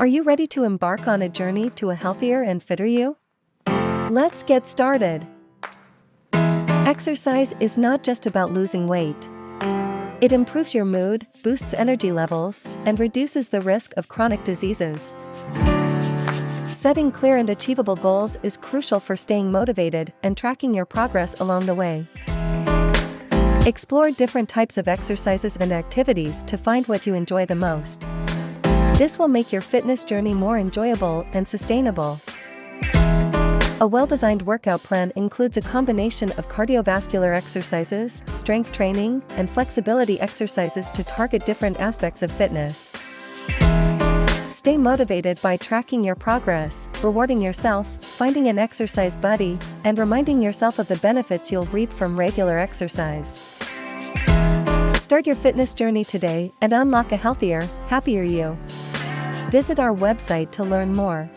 Are you ready to embark on a journey to a healthier and fitter you? Let's get started. Exercise is not just about losing weight. It improves your mood, boosts energy levels, and reduces the risk of chronic diseases. Setting clear and achievable goals is crucial for staying motivated and tracking your progress along the way. Explore different types of exercises and activities to find what you enjoy the most. This will make your fitness journey more enjoyable and sustainable. A well-designed workout plan includes a combination of cardiovascular exercises, strength training, and flexibility exercises to target different aspects of fitness. Stay motivated by tracking your progress, rewarding yourself, finding an exercise buddy, and reminding yourself of the benefits you'll reap from regular exercise. Start your fitness journey today and unlock a healthier, happier you. Visit our website to learn more.